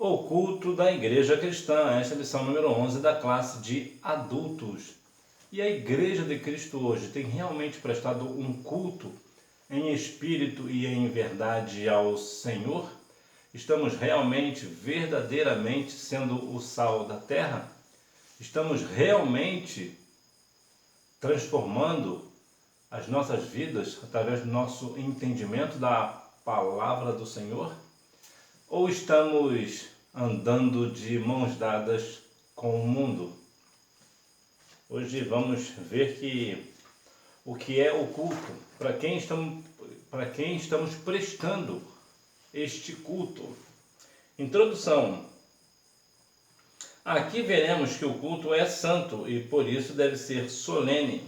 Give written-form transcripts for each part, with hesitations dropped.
O culto da Igreja Cristã, esta é a lição número 11 da classe de adultos. E a Igreja de Cristo hoje tem realmente prestado um culto em espírito e em verdade ao Senhor? Estamos realmente, verdadeiramente sendo o sal da terra? Estamos realmente transformando as nossas vidas através do nosso entendimento da palavra do Senhor? Ou estamos andando de mãos dadas com o mundo? Hoje vamos ver o que é o culto, para quem estamos prestando este culto. Introdução. Aqui veremos que o culto é santo e por isso deve ser solene.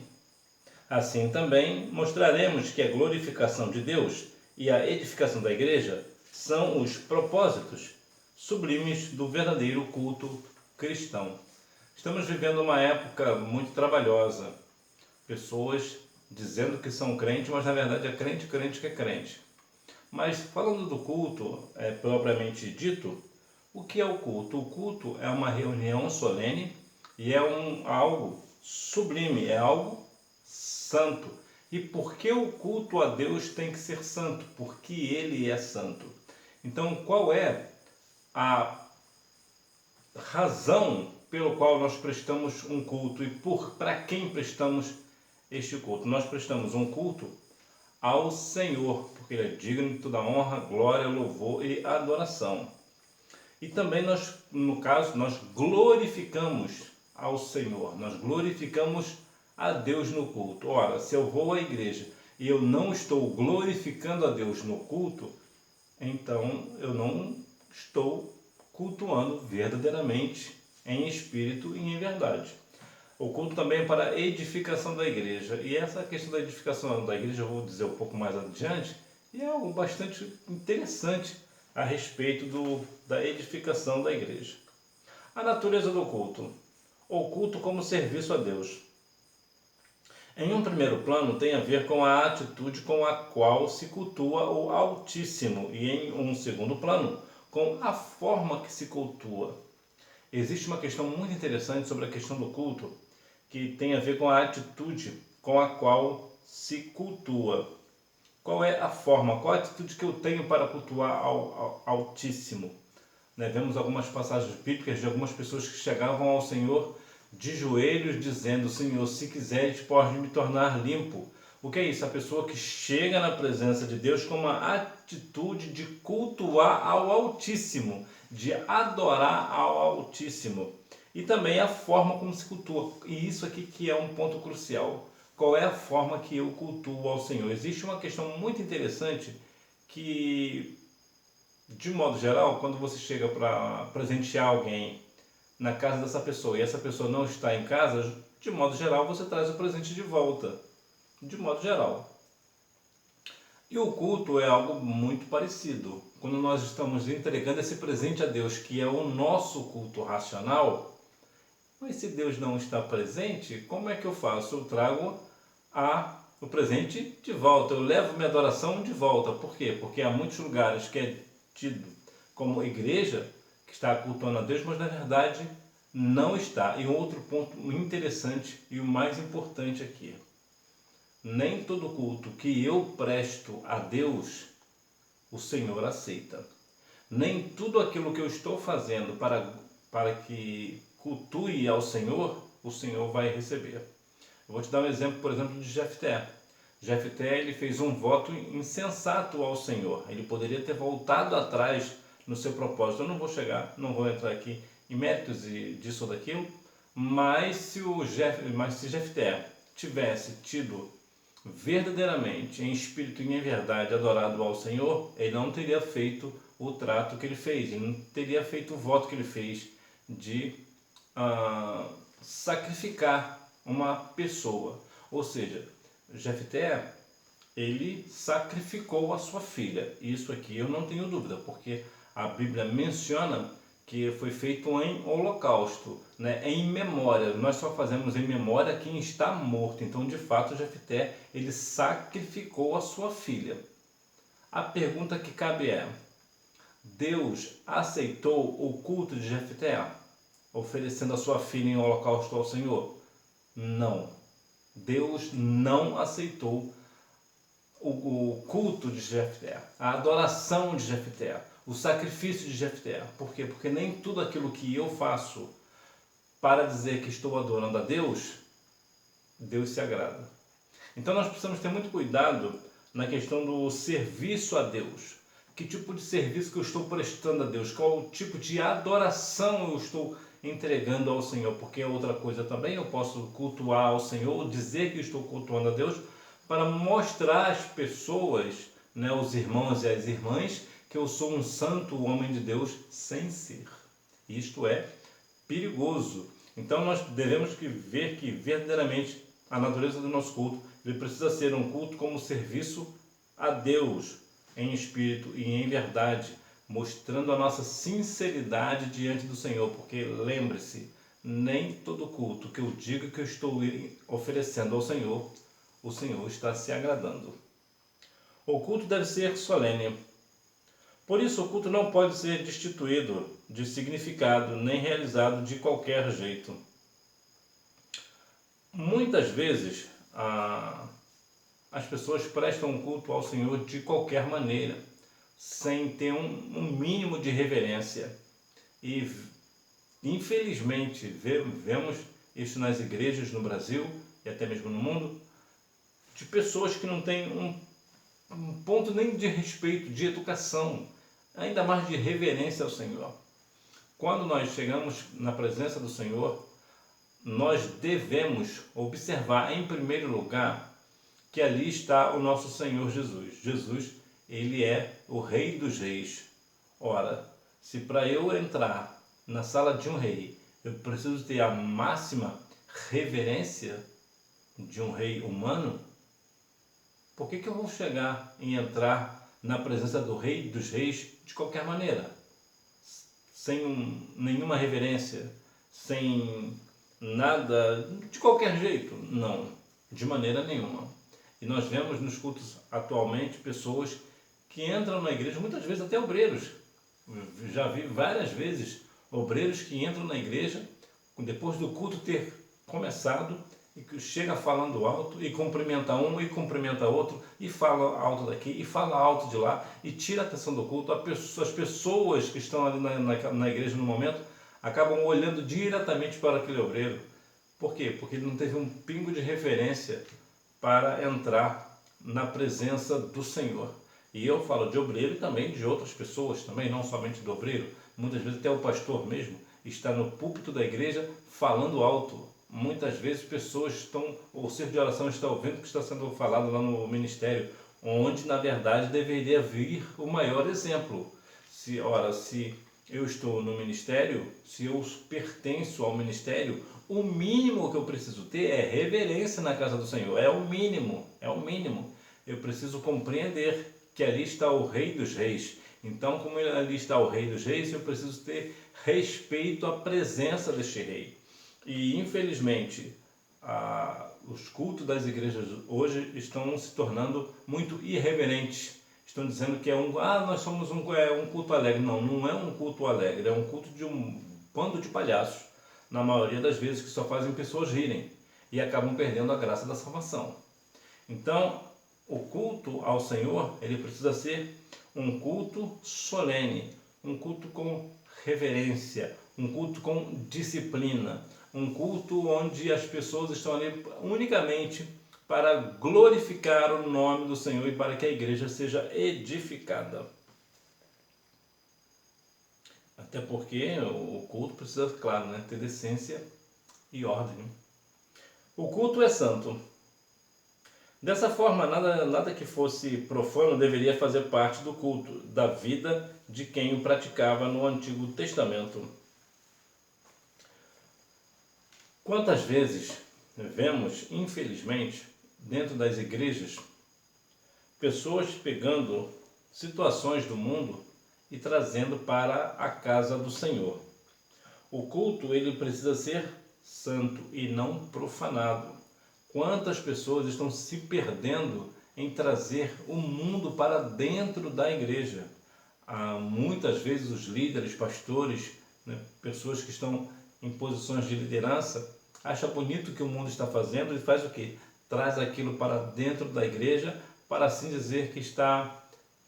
Assim também mostraremos que a glorificação de Deus e a edificação da igreja são os propósitos sublimes do verdadeiro culto cristão. Estamos vivendo uma época muito trabalhosa. Pessoas dizendo que são crentes, mas na verdade é crente que é crente. Mas falando do culto propriamente dito, o que é o culto? O culto é uma reunião solene e é algo sublime, é algo santo. E por que o culto a Deus tem que ser santo? Porque Ele é santo. Então, qual é a razão pelo qual nós prestamos um culto e para quem prestamos este culto? Nós prestamos um culto ao Senhor, porque Ele é digno de toda honra, glória, louvor e adoração. E também nós glorificamos ao Senhor, nós glorificamos a Deus no culto. Ora, se eu vou à igreja e eu não estou glorificando a Deus no culto, então eu não estou cultuando verdadeiramente em espírito e em verdade. O culto também é para a edificação da igreja. E essa questão da edificação da igreja eu vou dizer um pouco mais adiante, e é algo bastante interessante a respeito da edificação da igreja. A natureza do culto. O culto como serviço a Deus. Em um primeiro plano tem a ver com a atitude com a qual se cultua o Altíssimo e em um segundo plano com a forma que se cultua. Existe uma questão muito interessante sobre a questão do culto que tem a ver com a atitude com a qual se cultua. Qual é a forma, qual a atitude que eu tenho para cultuar ao Altíssimo? Vemos algumas passagens bíblicas de algumas pessoas que chegavam ao Senhor de joelhos dizendo: Senhor, se quiseres, pode me tornar limpo. O que é isso? A pessoa que chega na presença de Deus com uma atitude de cultuar ao Altíssimo, de adorar ao Altíssimo. E também a forma como se cultua. E isso aqui que é um ponto crucial. Qual é a forma que eu cultuo ao Senhor? Existe uma questão muito interessante que, de modo geral, quando você chega para presentear alguém na casa dessa pessoa e essa pessoa não está em casa, de modo geral você traz o presente de volta. De modo geral. E o culto é algo muito parecido. Quando nós estamos entregando esse presente a Deus, que é o nosso culto racional, mas se Deus não está presente, como é que eu faço? Eu trago o presente de volta, eu levo minha adoração de volta. Por quê? Porque há muitos lugares que é tido como igreja que está cultuando a Deus, mas na verdade não está. E um outro ponto interessante e o mais importante aqui: nem todo culto que eu presto a Deus, o Senhor aceita. Nem tudo aquilo que eu estou fazendo para que cultue ao Senhor, o Senhor vai receber. Eu vou te dar um exemplo, por exemplo, de Jefté. Jefté, ele fez um voto insensato ao Senhor. Ele poderia ter voltado atrás no seu propósito. Eu não vou entrar aqui em méritos disso ou daquilo, mas se Jefté tivesse tido verdadeiramente, em espírito e em verdade, adorado ao Senhor, ele não teria feito o trato que ele fez, ele não teria feito o voto que ele fez de sacrificar uma pessoa. Ou seja, Jefté, ele sacrificou a sua filha. Isso aqui eu não tenho dúvida, porque a Bíblia menciona que foi feito em holocausto, em memória. Nós só fazemos em memória quem está morto. Então, de fato, Jefté, ele sacrificou a sua filha. A pergunta que cabe é: Deus aceitou o culto de Jefté, oferecendo a sua filha em holocausto ao Senhor? Não. Deus não aceitou o culto de Jefté, a adoração de Jefté, o sacrifício de Jefté. Por quê? Porque nem tudo aquilo que eu faço para dizer que estou adorando a Deus, Deus se agrada. Então nós precisamos ter muito cuidado na questão do serviço a Deus. Que tipo de serviço que eu estou prestando a Deus? Qual o tipo de adoração eu estou entregando ao Senhor? Porque é outra coisa também, eu posso cultuar ao Senhor, dizer que estou cultuando a Deus, para mostrar às pessoas, né, os irmãos e as irmãs, que eu sou um santo homem de Deus sem ser. Isto é perigoso. Então nós devemos ver que verdadeiramente a natureza do nosso culto, ele precisa ser um culto como serviço a Deus, em espírito e em verdade, mostrando a nossa sinceridade diante do Senhor, porque lembre-se, nem todo culto que eu diga que eu estou oferecendo ao Senhor, o Senhor está se agradando. O culto deve ser solene. Por isso, o culto não pode ser destituído de significado, nem realizado de qualquer jeito. Muitas vezes, as pessoas prestam culto ao Senhor de qualquer maneira, sem ter um mínimo de reverência. E, infelizmente, vemos isso nas igrejas no Brasil e até mesmo no mundo, de pessoas que não têm um ponto nem de respeito, de educação, ainda mais de reverência ao Senhor. Quando nós chegamos na presença do Senhor, nós devemos observar, em primeiro lugar, que ali está o nosso Senhor Jesus. Jesus, ele é o Rei dos Reis. Ora, se para eu entrar na sala de um rei, eu preciso ter a máxima reverência de um rei humano, por que eu vou chegar e entrar na presença do Rei dos Reis de qualquer maneira? Sem nenhuma reverência, sem nada, de qualquer jeito? Não, de maneira nenhuma. E nós vemos nos cultos atualmente pessoas que entram na igreja, muitas vezes até obreiros. Já vi várias vezes obreiros que entram na igreja, depois do culto ter começado, e que chega falando alto, e cumprimenta um, e cumprimenta outro, e fala alto daqui, e fala alto de lá, e tira a atenção do culto. As pessoas que estão ali na igreja no momento, acabam olhando diretamente para aquele obreiro. Por quê? Porque ele não teve um pingo de referência para entrar na presença do Senhor. E eu falo de obreiro e também de outras pessoas, também não somente do obreiro. Muitas vezes até o pastor mesmo está no púlpito da igreja falando alto. Muitas vezes pessoas estão, o círculo de oração está ouvindo o que está sendo falado lá no ministério, onde na verdade deveria vir o maior exemplo. Se eu estou no ministério, se eu pertenço ao ministério, o mínimo que eu preciso ter é reverência na casa do Senhor. É o mínimo, é o mínimo. Eu preciso compreender que ali está o Rei dos Reis. Então, como ali está o Rei dos Reis, eu preciso ter respeito à presença deste Rei. E, infelizmente, os cultos das igrejas hoje estão se tornando muito irreverentes. Estão dizendo que nós somos um culto alegre. Não, não é um culto alegre, é um culto de um bando de palhaços, na maioria das vezes, que só fazem pessoas rirem e acabam perdendo a graça da salvação. Então, o culto ao Senhor, ele precisa ser um culto solene, um culto com reverência, um culto com disciplina, um culto onde as pessoas estão ali unicamente para glorificar o nome do Senhor e para que a igreja seja edificada. Até porque o culto precisa, claro, ter decência e ordem. O culto é santo. Dessa forma, nada que fosse profano deveria fazer parte do culto, da vida de quem o praticava no Antigo Testamento. Quantas vezes vemos, infelizmente, dentro das igrejas, pessoas pegando situações do mundo e trazendo para a casa do Senhor. O culto, ele precisa ser santo e não profanado. Quantas pessoas estão se perdendo em trazer o mundo para dentro da igreja? Muitas vezes os líderes, pastores, né, pessoas que estão em posições de liderança, acham bonito o que o mundo está fazendo e faz o quê? Traz aquilo para dentro da igreja, para assim dizer que está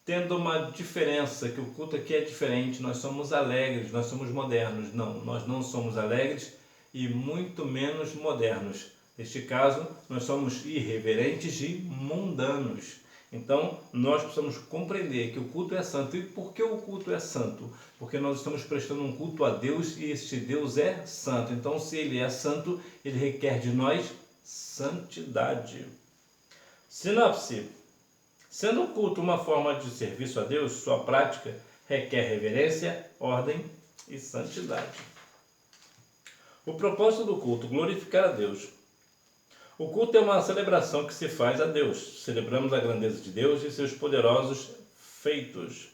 tendo uma diferença, que o culto aqui é diferente, nós somos alegres, nós somos modernos. Não, nós não somos alegres e muito menos modernos. Neste caso, nós somos irreverentes e mundanos. Então, nós precisamos compreender que o culto é santo. E por que o culto é santo? Porque nós estamos prestando um culto a Deus e este Deus é santo. Então, se Ele é santo, Ele requer de nós santidade. Sinopse. Sendo o culto uma forma de serviço a Deus, sua prática requer reverência, ordem e santidade. O propósito do culto: glorificar a Deus. O culto é uma celebração que se faz a Deus. Celebramos a grandeza de Deus e seus poderosos feitos.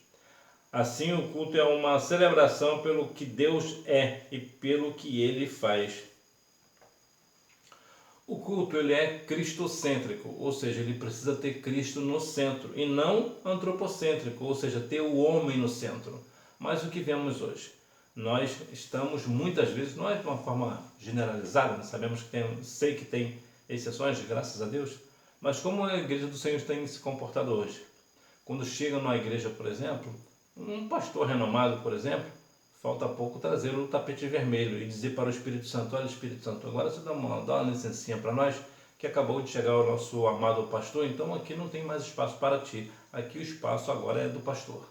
Assim, o culto é uma celebração pelo que Deus é e pelo que Ele faz. O culto ele é cristocêntrico, ou seja, ele precisa ter Cristo no centro e não antropocêntrico, ou seja, ter o homem no centro. Mas o que vemos hoje? Nós estamos muitas vezes, não é de uma forma generalizada, nós sabemos que sei que tem exceções, graças a Deus, mas como a igreja do Senhor tem se comportado hoje? Quando chega numa igreja, por exemplo, um pastor renomado, por exemplo, falta pouco trazer o tapete vermelho e dizer para o Espírito Santo: olha, Espírito Santo, agora você dá uma licencinha para nós, que acabou de chegar o nosso amado pastor, então aqui não tem mais espaço para ti, aqui o espaço agora é do pastor.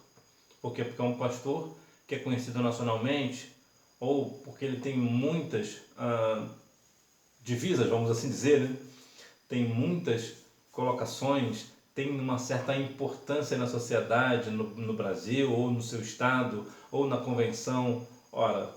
Por quê? Porque é um pastor que é conhecido nacionalmente, ou porque ele tem muitas divisas, vamos assim dizer, né? Tem muitas colocações, tem uma certa importância na sociedade, no Brasil, ou no seu estado, ou na convenção. Ora,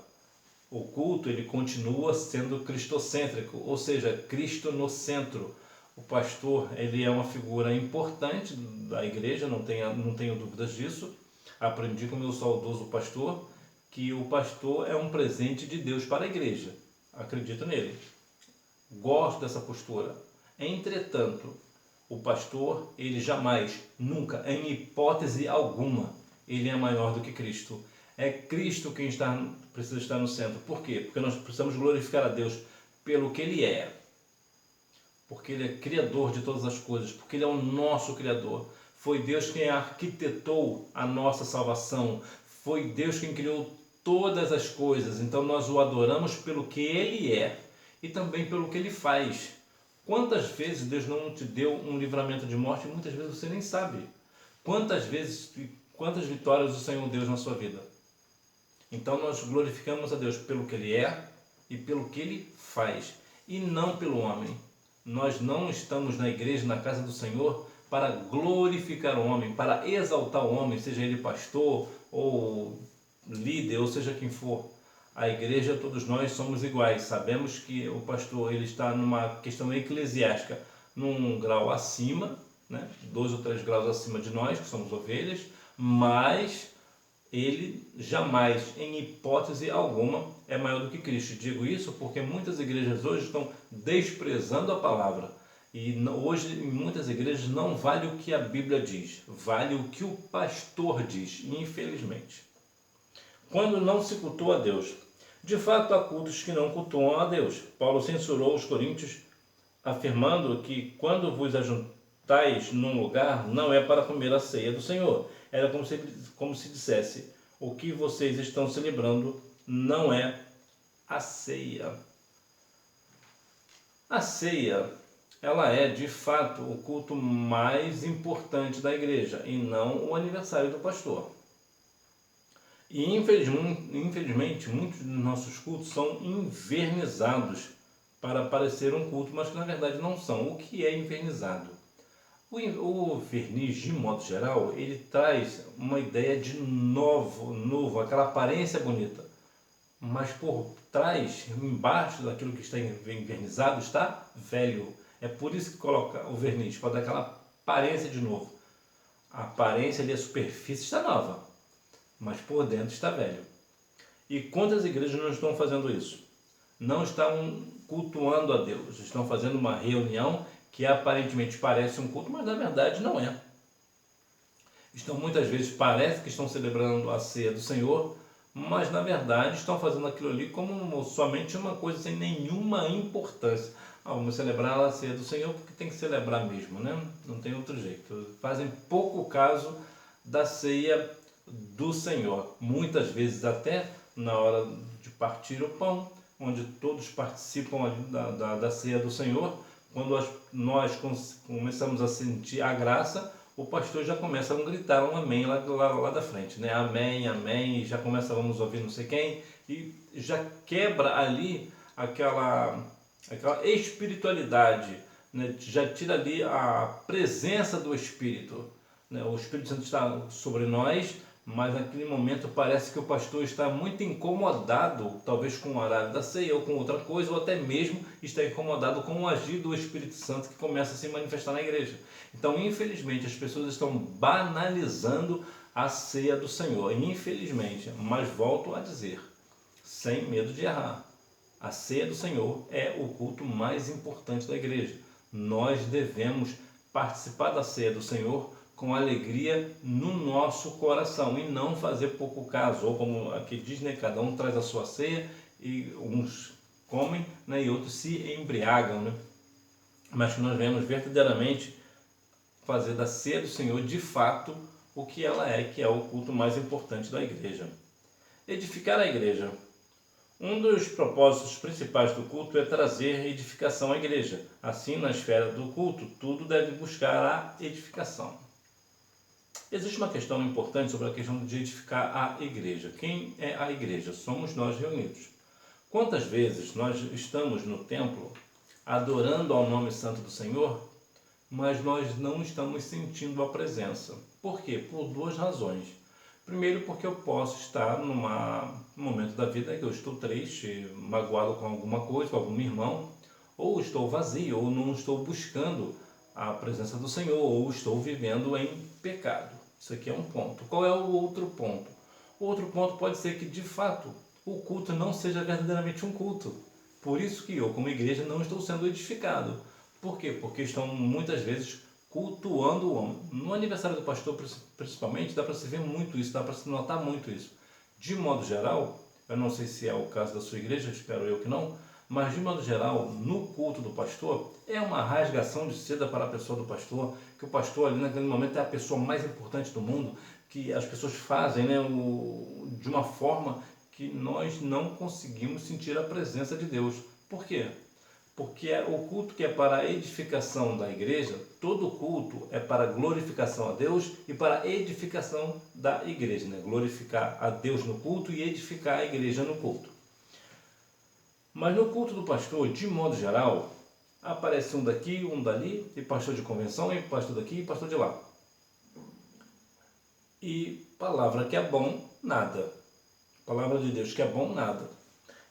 o culto ele continua sendo cristocêntrico, ou seja, Cristo no centro. O pastor ele é uma figura importante da igreja, não tenho dúvidas disso. Aprendi com o meu saudoso pastor que o pastor é um presente de Deus para a igreja. Acredito nele. Gosto dessa postura. Entretanto, o pastor, ele jamais, nunca, em hipótese alguma, ele é maior do que Cristo. É Cristo quem precisa estar no centro. Por quê? Porque nós precisamos glorificar a Deus pelo que Ele é. Porque Ele é Criador de todas as coisas. Porque Ele é o nosso Criador. Foi Deus quem arquitetou a nossa salvação. Foi Deus quem criou todas as coisas. Então nós o adoramos pelo que Ele é e também pelo que Ele faz. Quantas vezes Deus não te deu um livramento de morte? Muitas vezes você nem sabe. Quantas vitórias o Senhor deu na sua vida? Então nós glorificamos a Deus pelo que Ele é e pelo que Ele faz, e não pelo homem. Nós não estamos na igreja, na casa do Senhor, para glorificar o homem, para exaltar o homem, seja ele pastor ou líder, ou seja quem for. A igreja, todos nós somos iguais. Sabemos que o pastor ele está numa questão eclesiástica, num grau acima, né? 2 ou 3 graus acima de nós, que somos ovelhas, mas ele jamais, em hipótese alguma, é maior do que Cristo. Digo isso porque muitas igrejas hoje estão desprezando a palavra. E hoje, em muitas igrejas, não vale o que a Bíblia diz, vale o que o pastor diz, infelizmente. Quando não se cultua a Deus. De fato, há cultos que não cultuam a Deus. Paulo censurou os coríntios, afirmando que quando vos ajuntais num lugar, não é para comer a ceia do Senhor. Era como se dissesse: o que vocês estão celebrando não é a ceia. A ceia, ela é de fato o culto mais importante da igreja e não o aniversário do pastor. E infelizmente muitos dos nossos cultos são invernizados para parecer um culto, mas que na verdade não são. O que é invernizado? O verniz, de modo geral, ele traz uma ideia de novo, aquela aparência bonita. Mas por trás, embaixo daquilo que está envernizado, está velho. É por isso que coloca o verniz, para dar aquela aparência de novo. A aparência ali, a superfície está nova, mas por dentro está velho. E quantas igrejas não estão fazendo isso? Não estão cultuando a Deus, estão fazendo uma reunião que aparentemente parece um culto, mas na verdade não é. estão muitas vezes, parece que estão celebrando a ceia do Senhor, mas na verdade estão fazendo aquilo ali como somente uma coisa sem nenhuma importância. Vamos celebrar a ceia do Senhor porque tem que celebrar mesmo, né? Não tem outro jeito. Fazem pouco caso da ceia do Senhor. Muitas vezes até na hora de partir o pão, onde todos participam ali da ceia do Senhor, quando nós começamos a sentir a graça, o pastor já começa a gritar um amém lá da frente, né? Amém, amém, e já começa, vamos ouvir não sei quem, e já quebra ali aquela espiritualidade, né? Já tira ali a presença do Espírito, né? O Espírito Santo está sobre nós, mas naquele momento parece que o pastor está muito incomodado, talvez com o horário da ceia ou com outra coisa, ou até mesmo está incomodado com o agir do Espírito Santo que começa a se manifestar na igreja. Então, infelizmente, as pessoas estão banalizando a ceia do Senhor, infelizmente, mas volto a dizer, sem medo de errar, a ceia do Senhor é o culto mais importante da igreja. Nós devemos participar da ceia do Senhor com alegria no nosso coração e não fazer pouco caso, ou como aqui diz, né, cada um traz a sua ceia e uns comem, né, e outros se embriagam, né? Mas que nós devemos verdadeiramente fazer da ceia do Senhor de fato o que ela é, que é o culto mais importante da igreja. Edificar a igreja. Um dos propósitos principais do culto é trazer edificação à igreja. Assim, na esfera do culto, tudo deve buscar a edificação. Existe uma questão importante sobre a questão de edificar a igreja. Quem é a igreja? Somos nós reunidos. Quantas vezes nós estamos no templo adorando ao nome santo do Senhor, mas nós não estamos sentindo a presença? Por quê? Por duas razões. Primeiro, porque eu posso estar num momento da vida que eu estou triste, magoado com alguma coisa, com algum irmão, ou estou vazio, ou não estou buscando a presença do Senhor, ou estou vivendo em pecado. Isso aqui é um ponto. Qual é o outro ponto? O outro ponto pode ser que, de fato, o culto não seja verdadeiramente um culto. Por isso que eu, como igreja, não estou sendo edificado. Por quê? Porque estão muitas vezes cultuando o homem. No aniversário do pastor, principalmente, dá para se ver muito isso, dá para se notar muito isso. De modo geral, eu não sei se é o caso da sua igreja, espero eu que não, mas de modo geral, no culto do pastor, é uma rasgação de seda para a pessoa do pastor, que o pastor ali naquele momento é a pessoa mais importante do mundo, que as pessoas fazem, né, de uma forma que nós não conseguimos sentir a presença de Deus. Por quê? Porque o culto que é para a edificação da igreja, todo culto é para glorificação a Deus e para edificação da igreja, né? Glorificar a Deus no culto e edificar a igreja no culto. Mas no culto do pastor, de modo geral, aparece um daqui, um dali, e pastor de convenção, e pastor daqui, e pastor de lá. E palavra que é bom, nada. Palavra de Deus que é bom, nada.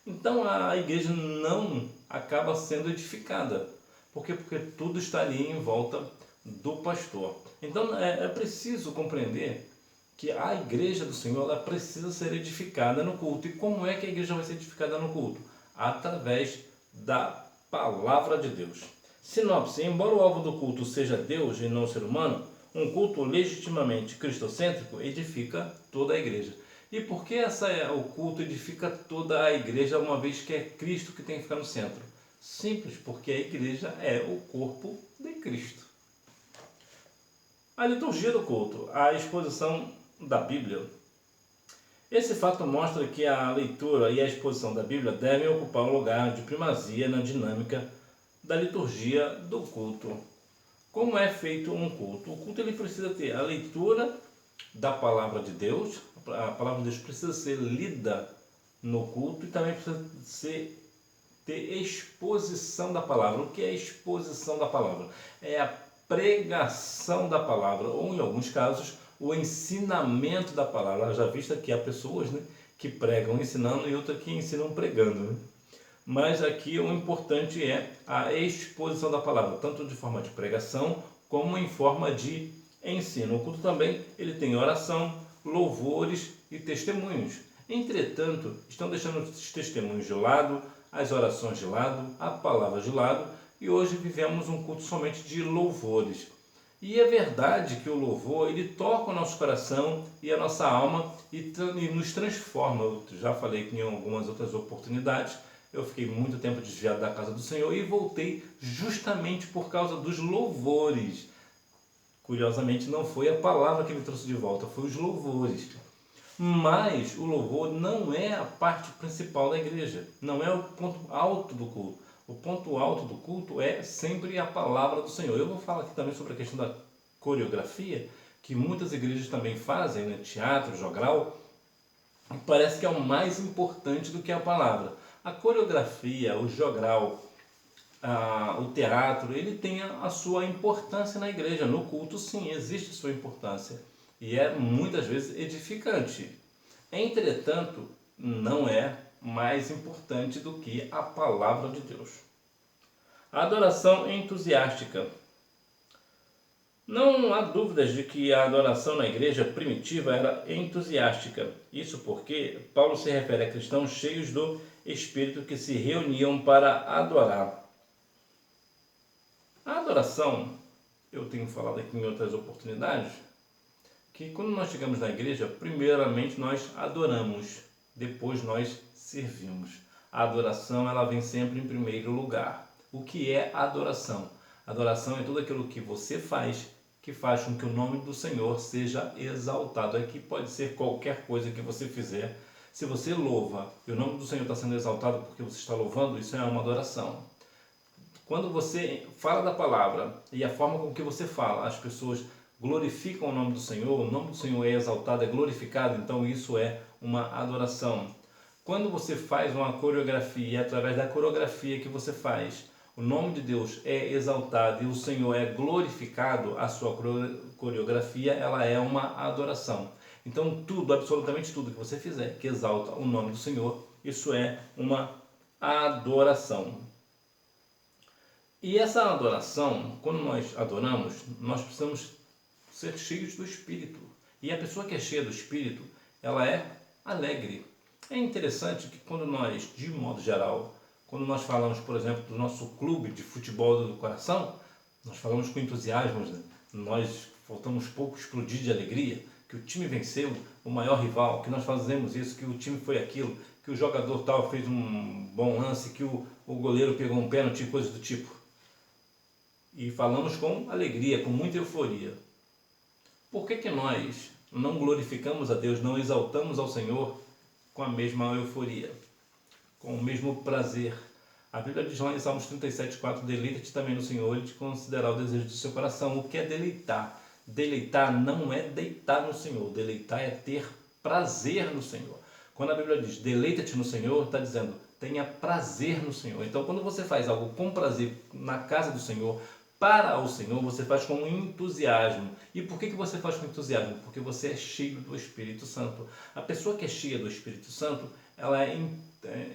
Então a igreja não acaba sendo edificada. Por quê? Porque tudo está ali em volta do pastor. Então é preciso compreender que a igreja do Senhor ela precisa ser edificada no culto. E como é que a igreja vai ser edificada no culto? Através da palavra de Deus. Sinopse: embora o alvo do culto seja Deus e não o ser humano, um culto legitimamente cristocêntrico edifica toda a igreja. E por que o culto edifica toda a igreja, uma vez que é Cristo que tem que ficar no centro? Simples, porque a igreja é o corpo de Cristo. A liturgia do culto, a exposição da Bíblia. Esse fato mostra que a leitura e a exposição da Bíblia devem ocupar um lugar de primazia na dinâmica da liturgia do culto. Como é feito um culto? O culto ele precisa ter a leitura da palavra de Deus, a palavra de Deus precisa ser lida no culto e também precisa ter exposição da palavra. O que é exposição da palavra? É a pregação da palavra, ou em alguns casos, o ensinamento da palavra. Já visto que há pessoas, né, que pregam ensinando e outras que ensinam pregando, né? Mas aqui o importante é a exposição da palavra, tanto de forma de pregação como em forma de ensino. O culto também ele tem oração, louvores e testemunhos. Entretanto, estão deixando os testemunhos de lado, as orações de lado, a palavra de lado, e hoje vivemos um culto somente de louvores. E é verdade que o louvor, ele toca o nosso coração e a nossa alma e nos transforma. Eu já falei que em algumas outras oportunidades, eu fiquei muito tempo desviado da casa do Senhor e voltei justamente por causa dos louvores. Curiosamente, não foi a palavra que me trouxe de volta, foi os louvores. Mas o louvor não é a parte principal da igreja, não é o ponto alto do culto. O ponto alto do culto é sempre a palavra do Senhor. Eu vou falar aqui também sobre a questão da coreografia, que muitas igrejas também fazem, né? Teatro, jogral, e parece que é o mais importante do que a palavra. A coreografia, o jogral, o teatro, ele tem a sua importância na igreja. No culto, sim, existe sua importância. E é muitas vezes edificante. Entretanto, não é mais importante do que a palavra de Deus. A adoração entusiástica. Não há dúvidas de que a adoração na igreja primitiva era entusiástica. Isso porque Paulo se refere a cristãos cheios do Espírito que se reuniam para adorar. A adoração, eu tenho falado aqui em outras oportunidades, que quando nós chegamos na igreja, primeiramente nós adoramos, depois nós servimos. A adoração, ela vem sempre em primeiro lugar. O que é adoração? Adoração é tudo aquilo que você faz, que faz com que o nome do Senhor seja exaltado. Aqui pode ser qualquer coisa que você fizer. Se você louva e o nome do Senhor está sendo exaltado porque você está louvando, isso é uma adoração. Quando você fala da palavra e a forma com que você fala, as pessoas glorificam o nome do Senhor é exaltado, é glorificado, então isso é uma adoração. Quando você faz uma coreografia e através da coreografia que você faz, o nome de Deus é exaltado e o Senhor é glorificado, a sua coreografia ela é uma adoração. Então tudo, absolutamente tudo que você fizer que exalta o nome do Senhor, isso é uma adoração. E essa adoração, quando nós adoramos, nós precisamos ser cheios do Espírito. E a pessoa que é cheia do Espírito, ela é alegre. É interessante que quando nós, de modo geral, quando nós falamos, por exemplo, do nosso clube de futebol do coração, nós falamos com entusiasmo, né? Nós faltamos pouco explodir de alegria, que o time venceu o maior rival, que nós fazemos isso, que o time foi aquilo, que o jogador tal fez um bom lance, que o goleiro pegou um pênalti, coisas do tipo. E falamos com alegria, com muita euforia. Por que nós não glorificamos a Deus, não exaltamos ao Senhor com a mesma euforia, com o mesmo prazer? A Bíblia diz lá em Salmos 37,4: deleita-te também no Senhor e te considerar o desejo do seu coração. O que é deleitar? Deleitar não é deitar no Senhor, deleitar é ter prazer no Senhor. Quando a Bíblia diz deleita-te no Senhor, está dizendo tenha prazer no Senhor. Então quando você faz algo com prazer na casa do Senhor, para o Senhor, você faz com entusiasmo. E por que você faz com entusiasmo? Porque você é cheio do Espírito Santo. A pessoa que é cheia do Espírito Santo, ela é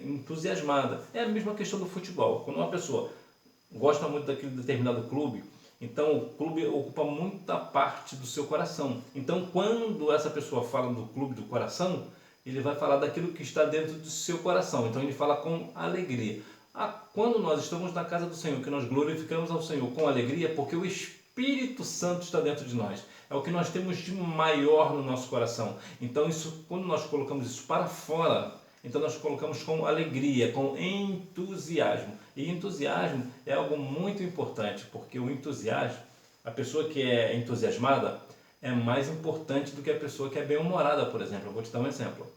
entusiasmada. É a mesma questão do futebol. Quando uma pessoa gosta muito daquele determinado clube, então o clube ocupa muita parte do seu coração. Então quando essa pessoa fala do clube do coração, ele vai falar daquilo que está dentro do seu coração. Então ele fala com alegria. Quando nós estamos na casa do Senhor, que nós glorificamos ao Senhor com alegria, porque o Espírito Santo está dentro de nós. É o que nós temos de maior no nosso coração. Então, quando nós colocamos isso para fora, então nós colocamos com alegria, com entusiasmo. E entusiasmo é algo muito importante, porque o entusiasmo, a pessoa que é entusiasmada, é mais importante do que a pessoa que é bem-humorada, por exemplo. Eu vou te dar um exemplo.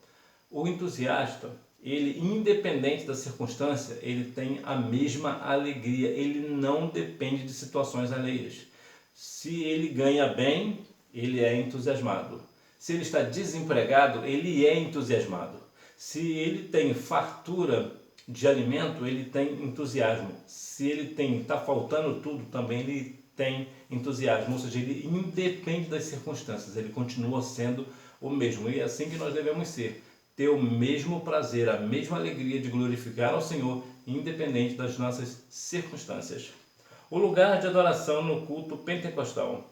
O entusiasta, ele, independente da circunstância, ele tem a mesma alegria, ele não depende de situações alheias. Se ele ganha bem, ele é entusiasmado. Se ele está desempregado, ele é entusiasmado. Se ele tem fartura de alimento, ele tem entusiasmo. Se ele está faltando tudo, também ele tem entusiasmo. Ou seja, ele independe das circunstâncias, ele continua sendo o mesmo. E é assim que nós devemos ser. Ter o mesmo prazer, a mesma alegria de glorificar ao Senhor, independente das nossas circunstâncias. O lugar de adoração no culto pentecostal.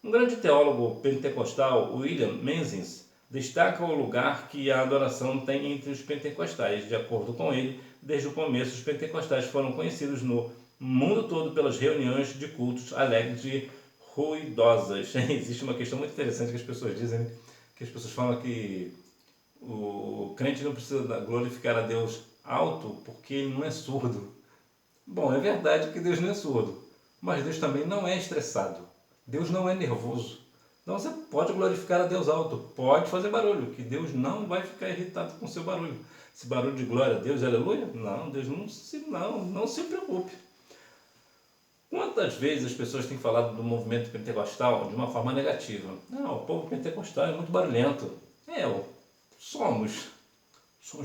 Um grande teólogo pentecostal, William Menzies, destaca o lugar que a adoração tem entre os pentecostais. De acordo com ele, desde o começo, os pentecostais foram conhecidos no mundo todo pelas reuniões de cultos alegres de ruidosas. Existe uma questão muito interessante que as pessoas dizem, né? Que as pessoas falam que o crente não precisa glorificar a Deus alto porque ele não é surdo. Bom, é verdade que Deus não é surdo, mas Deus também não é estressado. Deus não é nervoso. Então você pode glorificar a Deus alto, pode fazer barulho, que Deus não vai ficar irritado com o seu barulho. Esse barulho de glória a Deus, aleluia? Não, Deus não se preocupe. Quantas vezes as pessoas têm falado do movimento pentecostal de uma forma negativa? Não, o povo pentecostal é muito barulhento. Somos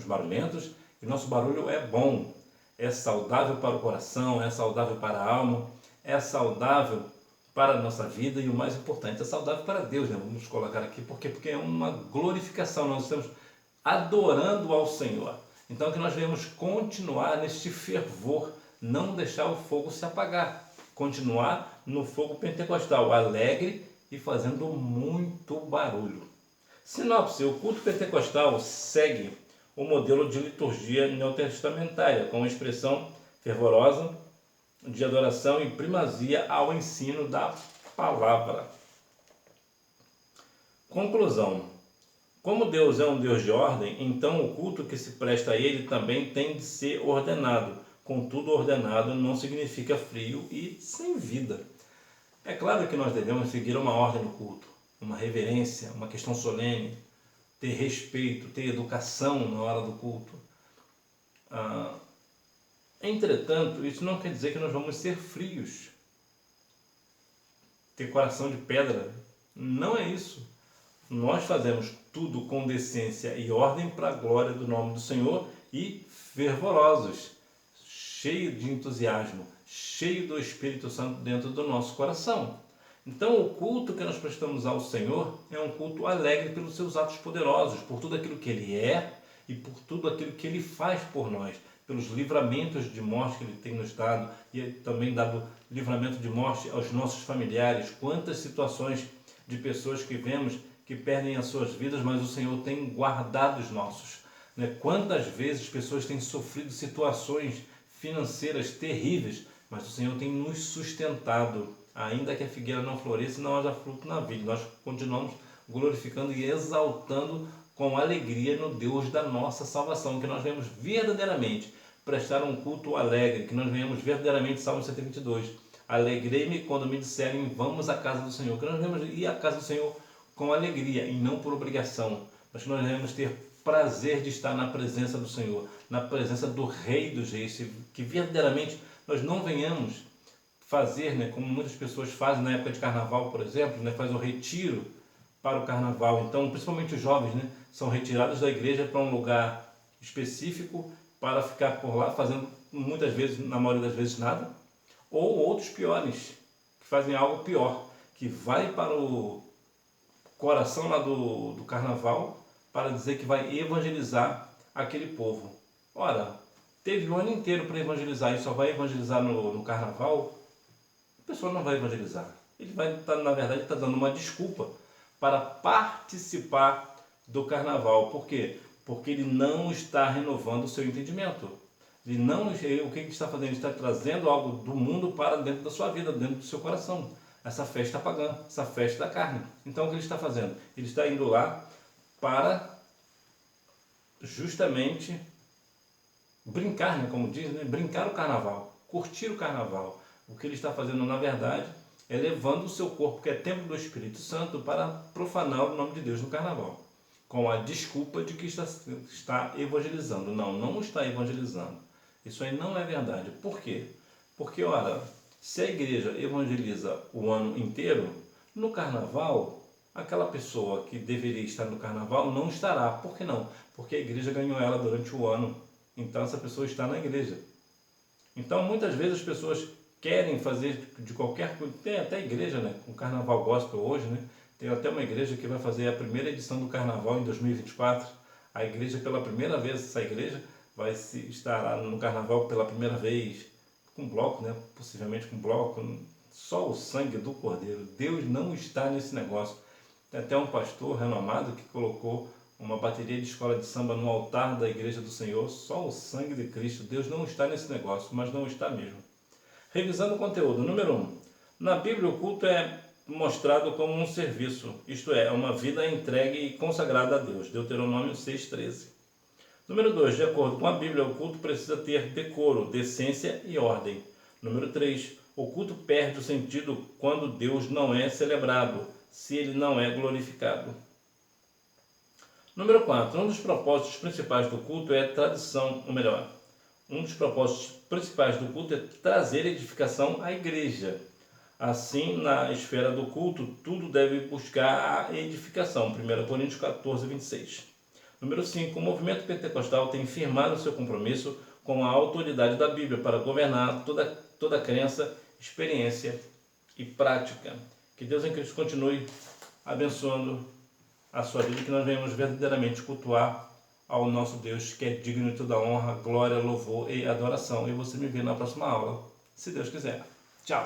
barulhentos e nosso barulho é bom. É saudável para o coração, é saudável para a alma, é saudável para a nossa vida e o mais importante, é saudável para Deus, né? Vamos colocar aqui, por quê? Porque é uma glorificação, nós estamos adorando ao Senhor. Então que nós devemos continuar neste fervor, não deixar o fogo se apagar, continuar no fogo pentecostal, alegre e fazendo muito barulho. Sinopse: o culto pentecostal segue o modelo de liturgia neotestamentária, com expressão fervorosa de adoração e primazia ao ensino da palavra. Conclusão: como Deus é um Deus de ordem, então o culto que se presta a Ele também tem de ser ordenado. Contudo, ordenado não significa frio e sem vida. É claro que nós devemos seguir uma ordem no culto, uma reverência, uma questão solene, ter respeito, ter educação na hora do culto. Entretanto, isso não quer dizer que nós vamos ser frios, ter coração de pedra. Não é isso. Nós fazemos tudo com decência e ordem para a glória do nome do Senhor e fervorosos, cheio de entusiasmo, cheio do Espírito Santo dentro do nosso coração. Então, o culto que nós prestamos ao Senhor é um culto alegre pelos seus atos poderosos, por tudo aquilo que Ele é e por tudo aquilo que Ele faz por nós, pelos livramentos de morte que Ele tem nos dado e também dado livramento de morte aos nossos familiares. Quantas situações de pessoas que vemos que perdem as suas vidas, mas o Senhor tem guardado os nossos. Quantas vezes pessoas têm sofrido situações financeiras terríveis, mas o Senhor tem nos sustentado. Ainda que a figueira não floresça e não haja fruto na vide, nós continuamos glorificando e exaltando com alegria no Deus da nossa salvação, que nós venhamos verdadeiramente prestar um culto alegre, que nós venhamos verdadeiramente, Salmo 122, alegrei-me quando me disserem vamos à casa do Senhor, que nós venhamos ir à casa do Senhor com alegria e não por obrigação, mas que nós devemos ter prazer de estar na presença do Senhor, na presença do Rei dos Reis, que verdadeiramente nós não venhamos fazer, como muitas pessoas fazem na época de carnaval, por exemplo, faz o retiro para o carnaval. Então, principalmente os jovens, são retirados da igreja para um lugar específico para ficar por lá, fazendo muitas vezes, na maioria das vezes, nada, ou outros piores, que fazem algo pior, que vai para o coração lá do carnaval para dizer que vai evangelizar aquele povo. Ora, teve o ano inteiro para evangelizar e só vai evangelizar no carnaval, a pessoa não vai evangelizar. Ele vai na verdade, está dando uma desculpa para participar do carnaval. Por quê? Porque ele não está renovando o seu entendimento. O que ele está fazendo? Ele está trazendo algo do mundo para dentro da sua vida, dentro do seu coração. Essa festa pagã, essa festa da carne. Então o que ele está fazendo? Ele está indo lá para justamente brincar, como diz, brincar o carnaval, curtir o carnaval. O que ele está fazendo, na verdade, é levando o seu corpo, que é templo do Espírito Santo, para profanar o nome de Deus no carnaval, com a desculpa de que está evangelizando. Não está evangelizando. Isso aí não é verdade. Por quê? Porque, ora, se a igreja evangeliza o ano inteiro, no carnaval, aquela pessoa que deveria estar no carnaval não estará. Por que não? Porque a igreja ganhou ela durante o ano. Então, essa pessoa está na igreja. Então, muitas vezes as pessoas querem fazer de qualquer coisa. Tem até igreja, com carnaval gospel hoje, Tem até uma igreja que vai fazer a primeira edição do carnaval em 2024. A igreja, pela primeira vez, essa igreja vai estar lá no carnaval pela primeira vez, com bloco, possivelmente com bloco, só o sangue do Cordeiro. Deus não está nesse negócio. Tem até um pastor renomado que colocou uma bateria de escola de samba no altar da igreja do Senhor, só o sangue de Cristo. Deus não está nesse negócio, mas não está mesmo. Revisando o conteúdo, número 1. Na Bíblia, o culto é mostrado como um serviço, isto é, uma vida entregue e consagrada a Deus. Deuteronômio 6,13. Número 2. De acordo com a Bíblia, o culto precisa ter decoro, decência e ordem. Número 3. O culto perde o sentido quando Deus não é celebrado, se ele não é glorificado. Número 4. Um dos propósitos principais do culto é tradição, ou melhor, um dos propósitos principais do culto é trazer edificação à igreja. Assim, na esfera do culto, tudo deve buscar a edificação. 1 Coríntios 14, 26. Número 5. O movimento pentecostal tem firmado seu compromisso com a autoridade da Bíblia para governar toda crença, experiência e prática. Que Deus em Cristo continue abençoando a sua vida, que nós venhamos verdadeiramente cultuar ao nosso Deus, que é digno de toda honra, glória, louvor e adoração. E você me vê na próxima aula, se Deus quiser. Tchau!